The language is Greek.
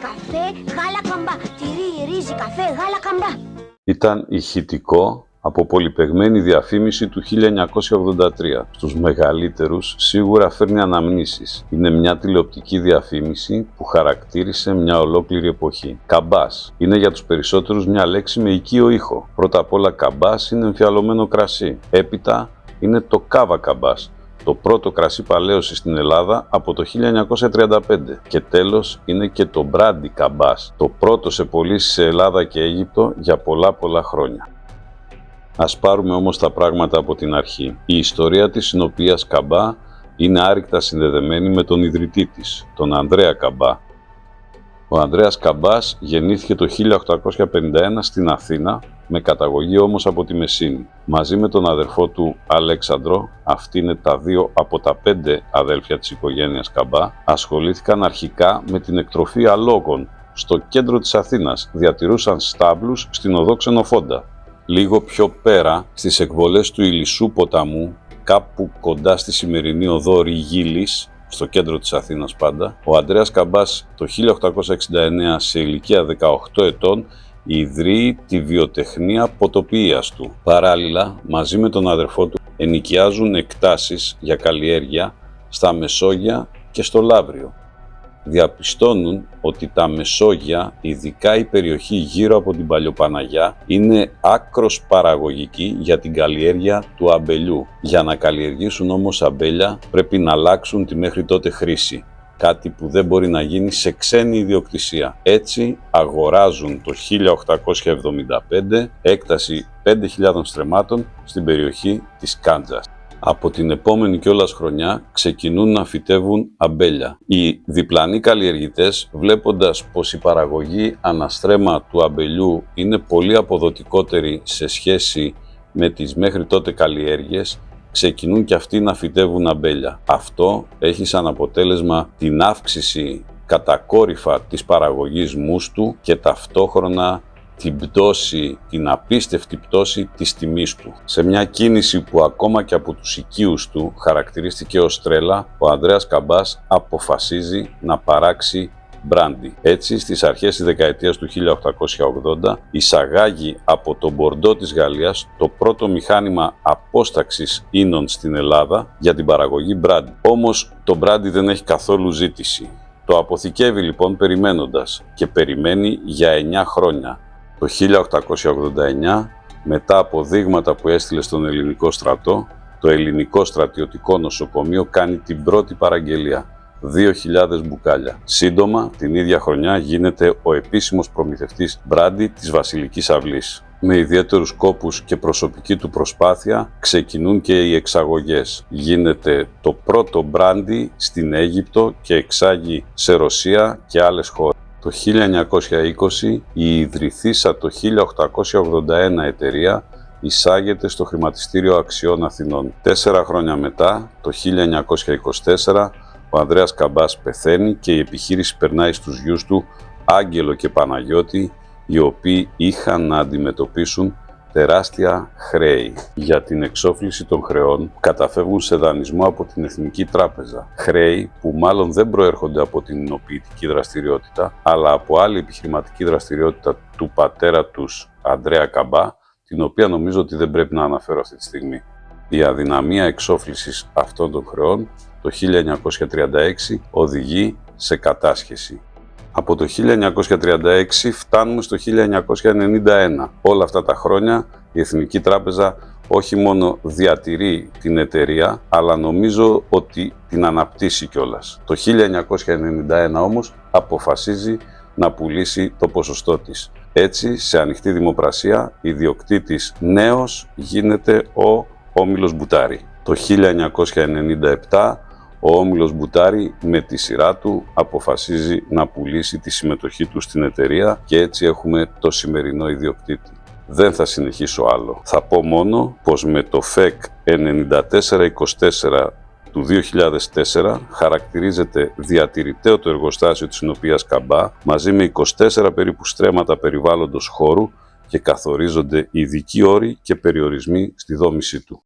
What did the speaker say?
καφέ, γάλα καμπά. Τυρί, ρύζι, καφέ, γάλα καμπά. Ήταν ηχητικό από πολυπαιγμένη διαφήμιση του 1983. Στους μεγαλύτερους σίγουρα φέρνει αναμνήσεις. Είναι μια τηλεοπτική διαφήμιση που χαρακτήρισε μια ολόκληρη εποχή. Καμπάς είναι για τους περισσότερους μια λέξη με οικείο ήχο. Πρώτα απ' όλα καμπάς είναι εμφιαλωμένο κρασί. Έπειτα είναι το κάβα καμπάς, το πρώτο κρασί παλαίωση στην Ελλάδα από το 1935. Και τέλος είναι και το μπράντι καμπάς, το πρώτο σε πωλήσεις σε Ελλάδα και Αίγυπτο για πολλά χρόνια. Ας πάρουμε όμως τα πράγματα από την αρχή. Η ιστορία της συνοπίας Καμπά είναι άρρηκτα συνδεδεμένη με τον ιδρυτή της, τον Ανδρέα Καμπά. Ο Ανδρέας Καμπάς γεννήθηκε το 1851 στην Αθήνα, με καταγωγή όμως από τη Μεσσήνη. Μαζί με τον αδερφό του Αλέξανδρο, αυτοί είναι τα δύο από τα 5 αδέλφια της οικογένειας Καμπά, ασχολήθηκαν αρχικά με την εκτροφή αλόγων στο κέντρο της Αθήνας, διατηρούσαν στάβλους στην οδό Ξενοφόντα. Λίγο πιο πέρα, στις εκβολές του Ηλισσού ποταμού, κάπου κοντά στη σημερινή οδό Ριγίλης, στο κέντρο της Αθήνας πάντα, ο Ανδρέας Καμπάς το 1869 σε ηλικία 18 ετών ιδρύει τη βιοτεχνία ποτοποιίας του. Παράλληλα, μαζί με τον αδερφό του, ενοικιάζουν εκτάσεις για καλλιέργεια στα Μεσόγεια και στο Λαύριο. Διαπιστώνουν ότι τα Μεσόγεια, ειδικά η περιοχή γύρω από την Παλιοπαναγιά, είναι άκρος παραγωγική για την καλλιέργεια του αμπελιού. Για να καλλιεργήσουν όμως αμπέλια πρέπει να αλλάξουν τη μέχρι τότε χρήση, κάτι που δεν μπορεί να γίνει σε ξένη ιδιοκτησία. Έτσι αγοράζουν το 1875 έκταση 5.000 στρεμμάτων στην περιοχή της Κάντζας. Από την επόμενη κιόλας χρονιά ξεκινούν να φυτεύουν αμπέλια. Οι διπλανοί καλλιεργητές, βλέποντας πως η παραγωγή αναστρέμμα του αμπελιού είναι πολύ αποδοτικότερη σε σχέση με τις μέχρι τότε καλλιέργειες, ξεκινούν και αυτοί να φυτεύουν αμπέλια. Αυτό έχει σαν αποτέλεσμα την αύξηση κατακόρυφα της παραγωγής μούστου και ταυτόχρονα την απίστευτη πτώση της τιμής του. Σε μια κίνηση που ακόμα και από τους οικείους του χαρακτηρίστηκε ως τρέλα, ο Ανδρέας Καμπάς αποφασίζει να παράξει μπράντι. Έτσι, στις αρχές της δεκαετίας του 1880, εισαγάγει από το Μπορντό της Γαλλίας το πρώτο μηχάνημα απόσταξης ίνων στην Ελλάδα για την παραγωγή μπράντι. Όμως, το μπράντι δεν έχει καθόλου ζήτηση. Το αποθηκεύει λοιπόν περιμένοντας και περιμένει για 9 χρόνια. Το 1889, μετά από δείγματα που έστειλε στον ελληνικό στρατό, το ελληνικό στρατιωτικό νοσοκομείο κάνει την πρώτη παραγγελία, 2.000 μπουκάλια. Σύντομα, την ίδια χρονιά γίνεται ο επίσημος προμηθευτής μπράντι της Βασιλικής Αυλής. Με ιδιαίτερους κόπους και προσωπική του προσπάθεια ξεκινούν και οι εξαγωγές. Γίνεται το πρώτο μπράντι στην Αίγυπτο και εξάγει σε Ρωσία και άλλες χώρες. Το 1920 η ιδρυθήσα το 1881 εταιρεία εισάγεται στο Χρηματιστήριο Αξιών Αθηνών. 4 χρόνια μετά, το 1924, ο Ανδρέας Καμπάς πεθαίνει και η επιχείρηση περνάει στους γιους του Άγγελο και Παναγιώτη, οι οποίοι είχαν να αντιμετωπίσουν τεράστια χρέη. Για την εξόφληση των χρεών καταφεύγουν σε δανεισμό από την Εθνική Τράπεζα. Χρέη που μάλλον δεν προέρχονται από την ινοποιητική δραστηριότητα, αλλά από άλλη επιχειρηματική δραστηριότητα του πατέρα τους, Ανδρέα Καμπά, την οποία νομίζω ότι δεν πρέπει να αναφέρω αυτή τη στιγμή. Η αδυναμία εξόφλησης αυτών των χρεών το 1936 οδηγεί σε κατάσχεση. Από το 1936 φτάνουμε στο 1991. Όλα αυτά τα χρόνια η Εθνική Τράπεζα όχι μόνο διατηρεί την εταιρεία, αλλά νομίζω ότι την αναπτύσσει κιόλας. Το 1991 όμως αποφασίζει να πουλήσει το ποσοστό της. Έτσι, σε ανοιχτή δημοπρασία, ιδιοκτήτης νέος γίνεται ο Όμιλος Μπουτάρη. Το 1997 ο Όμιλος Μπουτάρη με τη σειρά του αποφασίζει να πουλήσει τη συμμετοχή του στην εταιρεία και έτσι έχουμε το σημερινό ιδιοκτήτη. Δεν θα συνεχίσω άλλο. Θα πω μόνο πως με το ΦΕΚ 9424 του 2004 χαρακτηρίζεται διατηρηταίο το εργοστάσιο της συνοπίας Καμπά μαζί με 24 περίπου στρέμματα περιβάλλοντος χώρου και καθορίζονται ειδικοί όροι και περιορισμοί στη δόμησή του.